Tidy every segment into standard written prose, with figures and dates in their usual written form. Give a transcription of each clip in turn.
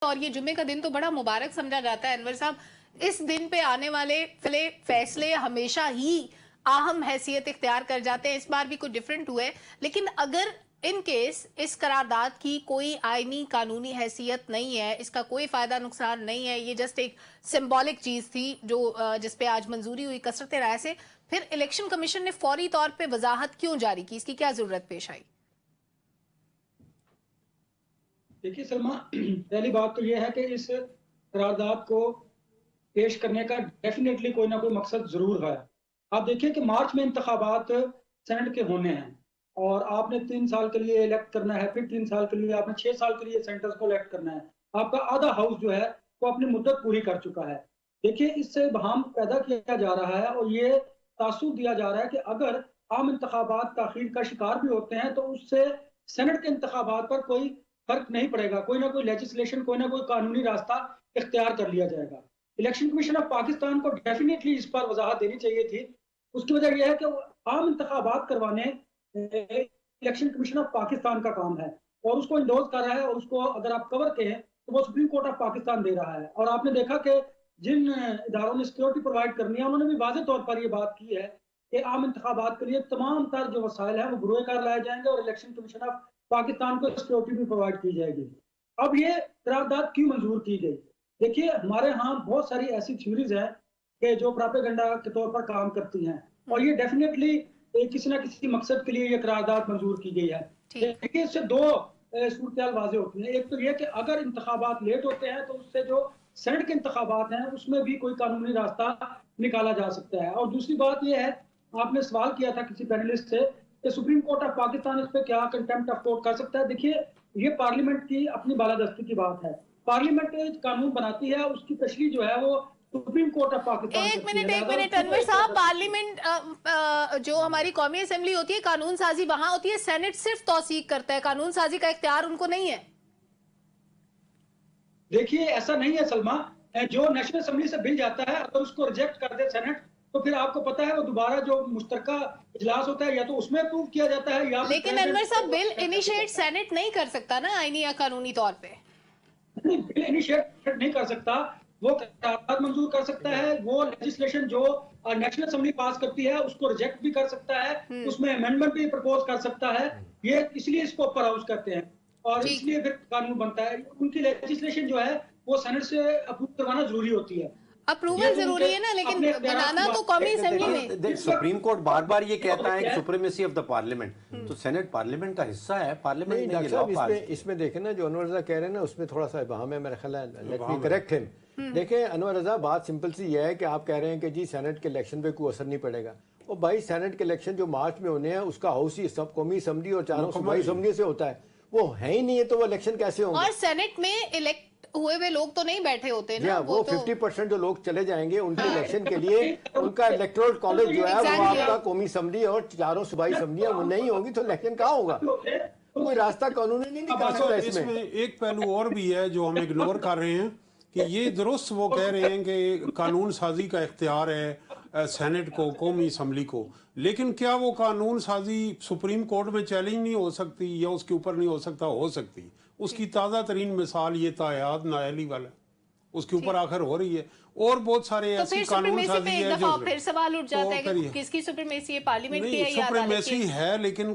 اور یہ جمعے کا دن تو بڑا مبارک سمجھا جاتا ہے انور صاحب. اس دن پہ آنے والے فیصلے ہمیشہ ہی اہم حیثیت اختیار کر جاتے ہیں. اس بار بھی کچھ ڈیفرنٹ ہوئے, لیکن اگر ان کیس اس قرارداد کی کوئی آئینی قانونی حیثیت نہیں ہے, اس کا کوئی فائدہ نقصان نہیں ہے, یہ جسٹ ایک سمبولک چیز تھی جو جس پہ آج منظوری ہوئی کثرت رائے سے, پھر الیکشن کمیشن نے فوری طور پہ وضاحت کیوں جاری کی؟ اس کی کیا ضرورت پیش آئی؟ دیکھیے سلما, پہلی بات تو یہ ہے کہ اس قرارداد کو پیش کرنے کا ڈیفینیٹلی کوئی نہ کوئی مقصد ضرور ہے. آپ دیکھیں کہ مارچ میں انتخابات سینٹ کے ہونے ہیں اور آپ نے 3 سال کے لیے الیکٹ کرنا ہے, پھر 3 سال کے لیے آپ نے 6 سال کے لیے سینٹرز کو الیکٹ کرنا ہے. آپ کا آدھا ہاؤس جو ہے وہ اپنی مدت پوری کر چکا ہے. دیکھیے اس سے ابہام پیدا کیا جا رہا ہے اور یہ تاثر دیا جا رہا ہے کہ اگر عام انتخابات تاخیر کا شکار بھی ہوتے ہیں تو اس سے سینٹ کے انتخابات پر کوئی فرق نہیں پڑے گا, کوئی نہ کوئی لیجسلیشن, کوئی نہ کوئی قانونی راستہ اختیار کر لیا جائے گا. الیکشن کمیشن آف پاکستان کو ڈیفینیٹلی اس پر وضاحت دینی چاہیے تھی. اس کی وجہ یہ ہے کہ عام انتخابات کروانے الیکشن کمیشن آف پاکستان کا کام ہے اور اس کو انڈوز کر رہا ہے, اور اس کو اگر آپ کور کہیں تو وہ سپریم کورٹ آف پاکستان دے رہا ہے. اور آپ نے دیکھا کہ جن اداروں نے سیکورٹی پرووائڈ کرنی ہے انہوں نے بھی واضح طور پر یہ بات کی ہے کہ عام انتخابات کے لیے تمام تر جو وسائل ہیں وہ بروئے کار لائے جائیں گے اور الیکشن کمیشن آف پاکستان کو سیکورٹی بھی پرووائڈ کی جائے گی. اب یہ قرارداد کیوں منظور کی گئی؟ دیکھیے ہمارے ہاں بہت ساری ایسی تھیوریز ہیں کہ جو پراپیگنڈا کے طور پر کام کرتی ہیں, اور یہ ڈیفینیٹلی کسی نہ کسی مقصد کے لیے یہ قرارداد منظور کی گئی ہے. دیکھیے اس سے دو صورتحال واضح ہوتی ہیں. ایک تو یہ کہ اگر انتخابات لیٹ ہوتے ہیں تو اس سے جو سینٹ کے انتخابات ہیں اس میں بھی کوئی قانونی راستہ نکالا جا سکتا ہے. اور دوسری بات یہ ہے, آپ نے سوال کیا تھا کسی پینلسٹ سے کہ سپریم کورٹ آف پاکستان اس پہ کیا کنٹمپٹ آف کورٹ کر سکتا ہے. دیکھیے یہ پارلیمنٹ کی اپنی بالادستی کی بات ہے. پارلیمنٹ قانون بناتی ہے, اس کی تشریح جو ہے وہ سپریم کورٹ آف پاکستان کرتی ہے. ایک منٹ انور صاحب, پارلیمنٹ جو ہماری قومی اسمبلی ہوتی ہے قانون سازی وہاں ہوتی ہے, سینٹ صرف توثیق کرتا ہے, قانون سازی کا اختیار ان کو نہیں ہے. دیکھیے ایسا نہیں ہے سلما, جو نیشنل اسمبلی سے بل جاتا ہے اگر اس کو ریجیکٹ کر دے سینٹ تو پھر آپ کو پتا ہے وہ دوبارہ جو مشترکہ اجلاس ہوتا ہے یا تو اس میں اپروو کیا جاتا ہے یا لیکن انور صاحب بل انیشیٹ سینٹ نہیں کر سکتا نا آئینی یا قانونی طور پہ. بل انیشیٹ نہیں کر سکتا, وہ قرارداد منظور کر سکتا ہے, وہ لیجسلیشن جو نیشنل اسمبلی پاس کرتی ہے اس کو ریجیکٹ بھی کر سکتا ہے, اس میں امینڈمنٹ بھی پرپوز کر سکتا ہے. یہ اس لیے اس کو اپر ہاؤس کرتے ہیں اور اس لیے پھر قانون بنتا ہے. ان کی لیجسلیشن جو ہے وہ سینٹ سے اپروو کروانا ضروری ہوتی ہے. اپروول ضروری ہے نا, لیکن بنانا تو قومی اسمبلی میں. سپریم کورٹ بار بار یہ کہتا ہے کہ سپریمیسی آف دا پارلیمنٹ, تو سینٹ پارلیمنٹ کا حصہ ہے. پارلیمنٹ نے یہ لا پاس کی. اس میں دیکھیں نا جو انور رضا کہہ رہے ہیں نا اس میں تھوڑا سا ابہام ہے میرا خیال ہے. لیٹ می کریکٹ ہم. دیکھیں انور رضا, بات سمپل سی یہ ہے کہ آپ کہہ رہے ہیں کہ جی سینٹ کے الیکشن پہ کوئی اثر نہیں پڑے گا. اور بھائی سینٹ کے الیکشن جو مارچ میں ہونے ہیں اس کا ہاؤس ہی سب قومی اسمبلی اور 4 صوبائی اسمبلی سے ہوتا ہے, وہ ہے ہی نہیں ہے تو وہ الیکشن کیسے ہوں گے؟ اور سینٹ میں الیکٹ ہوئے ہوئے لوگ تو نہیں بیٹھے ہوتے نا, وہ 50% جو لوگ چلے جائیں گے ان کے الیکشن کے لیے ان کا الیکٹورل کالج جو ہے وہ آپ کا قومی اسمبلی اور 4 صوبائی اسمبلیاں وہ نہیں ہوگی تو الیکشن کہاں ہوگا؟ کوئی راستہ قانونی نہیں نکال سکتا. اس میں ایک پہلو اور بھی ہے جو ہم اگنور کر رہے ہیں کہ یہ درست وہ کہہ رہے ہیں کہ قانون سازی کا اختیار ہے سینٹ کو, قومی اسمبلی کو, لیکن کیا وہ قانون سازی سپریم کورٹ میں چیلنج نہیں ہو سکتی یا اس کے اوپر نہیں ہو سکتا؟ ہو سکتی. اس کی تازہ ترین مثال یہ تایاد نااہلی والا, اس کے اوپر آخر ہو رہی ہے. اور بہت سارے ایسی قانون سازی ہے جو پھر سوال اٹھ جاتا ہے کہ کس کی سپریمیسی ہے, پارلیمنٹ کی ہے یا عدالت کی؟ سپریمیسی ہے لیکن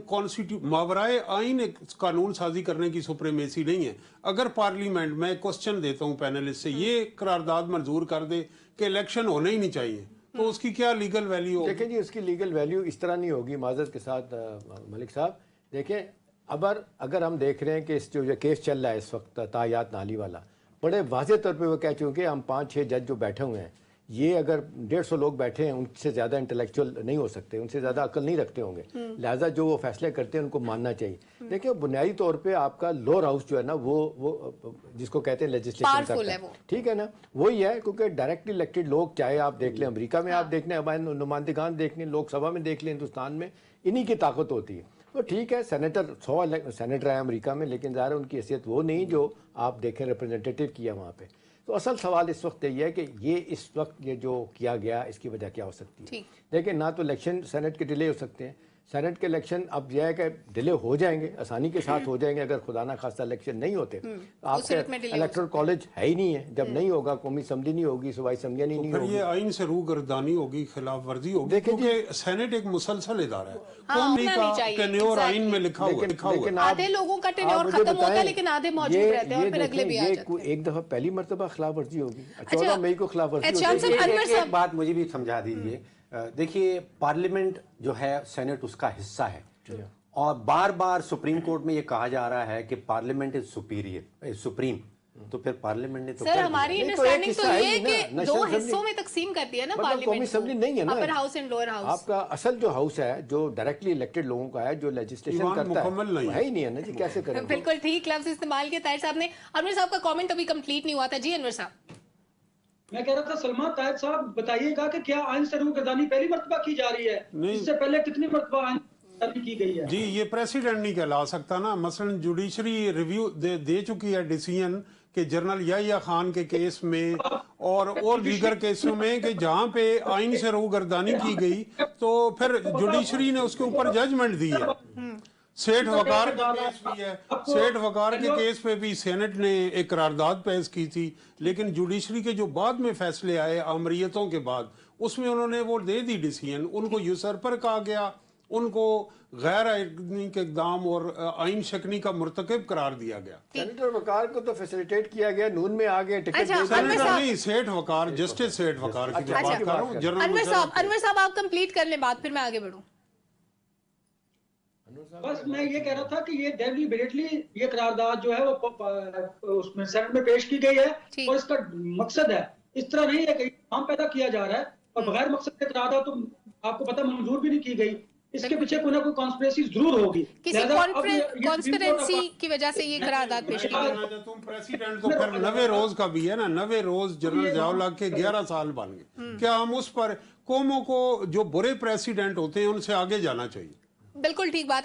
ماورائے آئین قانون سازی کرنے کی سپریمیسی نہیں ہے. اگر پارلیمنٹ, میں کوسچن دیتا ہوں پینلسٹ سے, یہ قرارداد منظور کر دے کہ الیکشن ہونے ہی نہیں چاہیے تو اس کی کیا لیگل ویلیو ہوگی؟ دیکھیں جی اس کی لیگل ویلیو اس طرح نہیں ہوگی معذرت کے ساتھ ملک صاحب. دیکھیں اگر ہم دیکھ رہے ہیں کہ جو یہ کیس چل رہا ہے اس وقت تایاد نالی والا, بڑے واضح طور پہ وہ کہہ چکے ہم 5-6 جج جو بیٹھے ہوئے ہیں, یہ اگر 150 لوگ بیٹھے ہیں ان سے زیادہ انٹلیکچوئل نہیں ہو سکتے, ان سے زیادہ عقل نہیں رکھتے ہوں گے, لہٰذا جو وہ فیصلے کرتے ہیں ان کو ماننا چاہیے. دیکھیں بنیادی طور پہ آپ کا لوور ہاؤس جو ہے نا وہ جس کو کہتے ہیں لیجسلیشن کرتا ہے, ٹھیک ہے نا, وہی ہے. کیونکہ ڈائریکٹلی الیکٹڈ لوگ, چاہے آپ دیکھ لیں امریکہ میں, آپ دیکھ لیں ہمارے نمائندگان دیکھ لیں, لوک سبھا میں دیکھ لیں ہندوستان میں, انہی کی طاقت ہوتی ہے. تو ٹھیک ہے سینیٹر 100 سینیٹر ہیں امریکہ میں, لیکن ظاہر ہے ان کی حیثیت وہ نہیں جو آپ دیکھیں ریپرزنٹیٹیو کیا وہاں پہ. تو اصل سوال اس وقت یہ ہے کہ یہ اس وقت یہ جو کیا گیا اس کی وجہ کیا ہو سکتی ہے. دیکھیں نہ تو الیکشن سینٹ کے ڈیلے ہو سکتے ہیں, سینٹ کے الیکشن اب یہ ہے کہ ڈیلے ہو جائیں گے, آسانی کے ساتھ ہو جائیں گے اگر خدا نہ خواستہ الیکشن نہیں ہوتے. آپ کے الیکٹرل کالج ہے ہی نہیں ہے, جب نہیں ہوگا قومی اسمبلی نہیں ہوگی, صوبائی اسمبلیاں نہیں پھر ہوگی, یہ آئین سے روگردانی ہوگی, خلاف ورزی ہوگی, کیونکہ سینٹ ایک مسلسل ادارہ ہے. قومی کا ٹینیور آئین میں لکھا ہوا ہے. آدھے لوگوں کا ٹینیور ختم ہوتا ہے لیکن آدھے موجود رہتے ہیں اور پھر اگلے بھی آ جاتے ہیں. ایک دفعہ پہلی مرتبہ خلاف ورزی ہوگی, 14 مئی کو خلاف ورزی ہوگی. ایک بات مجھے بھی سمجھا دیجئے, دیکھیے پارلیمنٹ جو ہے سینٹ اس کا حصہ ہے, اور بار بار سپریم کورٹ میں یہ کہا جا رہا ہے کہ پارلیمنٹ از سپیریئر, سپریم, تو پھر پارلیمنٹ نے تو سر ہماری انڈرسٹینڈنگ تو یہ ہے کہ دو حصوں میں تقسیم کر دیا نا قومی پارلیمنٹ اسمبلی نہیں ہے نا, upper house and lower house. آپ کا اصل جو ہاؤس ہے جو ڈائریکٹلی الیکٹڈ لوگوں کا ہے, جو لیجسلیشن کرتا ہے ہی نہیں ہے نا جی, کیسے کریں گے؟ بالکل ٹھیک لفظ استعمال کیا طاہر صاحب نے. انور صاحب کا کامنٹ ابھی کمپلیٹ نہیں ہوا تھا. جی انور صاحب. میں کہہ رہا تھا سلمان, طاہر صاحب بتائیے گا کہ کیا آئین سے روگردانی پہلی مرتبہ کی جا رہی ہے, اس سے پہلے کتنی مرتبہ آئین کی گئی ہے؟ جی یہ پریسیڈنٹ نہیں کہلا سکتا نا. مثلا جوڈیشری ریویو دے چکی ہے ڈیسیژن کہ جنرل یحییٰ خان کے کیس میں اور دیگر کیسوں میں کہ جہاں پہ آئین سے روگردانی کی گئی تو پھر جوڈیشری نے اس کے اوپر ججمنٹ دی ہے. سیٹھ وقار کا کیس بھی ہے, سیٹھ وقار کے کیس پہ بھی سینٹ نے ایک قرارداد پیش کی تھی, لیکن جوڈیشری کے جو بعد میں فیصلے آئے آمریتوں کے بعد, اس میں انہوں نے وہ دے دی ڈیسیژن, ان کو یوسرپر کہا گیا, ان کو غیر آئینی اقدام اور آئین شکنی کا مرتکب قرار دیا گیا. سینیٹر وقار کو تو فیسیلیٹیٹ کیا گیا, نون میں آگے ٹکٹ نہیں, سیٹھ وقار, جسٹس سیٹھ وقار کی بات کر رہا ہوں. انور صاحب آپ کمپلیٹ کر لیں بات, پھر میں آگے بڑھوں. بس میں یہ کہہ رہا تھا کہ یہ ڈیلیبریٹلی یہ قرارداد جو ہے وہ اس میں سینٹ میں پیش کی گئی ہے, اور اس کا مقصد ہے, اس طرح نہیں ہے کہ کام پیدا کیا جا رہا ہے اور بغیر مقصد کے قرارداد تو آپ کو پتہ منظور بھی نہیں کی گئی. اس کے پیچھے کوئی نہ کوئی کانسپریسی ضرور ہوگی, کسی کانسپریسی کی وجہ سے یہ قرارداد پیش کی گئی. تم پریسیڈنٹ تو پھر 90 روز کا بھی ہے نا, 90 روز جنرل ضیاء الحق کے 11 سال بن گئے. کیا ہم اس پر قوموں کو جو برے پریسیڈنٹ ہوتے ہیں ان سے آگے جانا چاہیے؟ بالکل ٹھیک بات ہے.